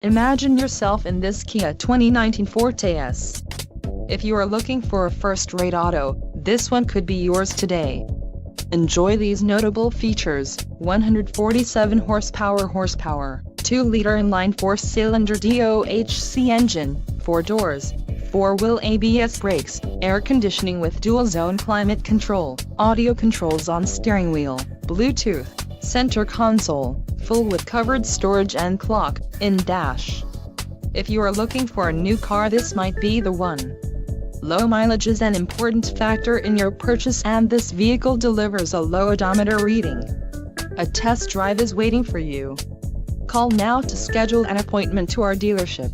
Imagine yourself in this Kia 2019 Forte S. If you are looking for a first-rate auto, this one could be yours today. Enjoy these notable features: 147 horsepower, 2-liter inline 4-cylinder DOHC engine, 4 doors, 4-wheel ABS brakes, air conditioning with dual-zone climate control, audio controls on steering wheel, Bluetooth, center console, full with covered storage and clock-in dash. If you are looking for a new car, this might be the one. Low mileage is an important factor in your purchase, and this vehicle delivers a low odometer reading. A test drive is waiting for you. Call now to schedule an appointment to our dealership.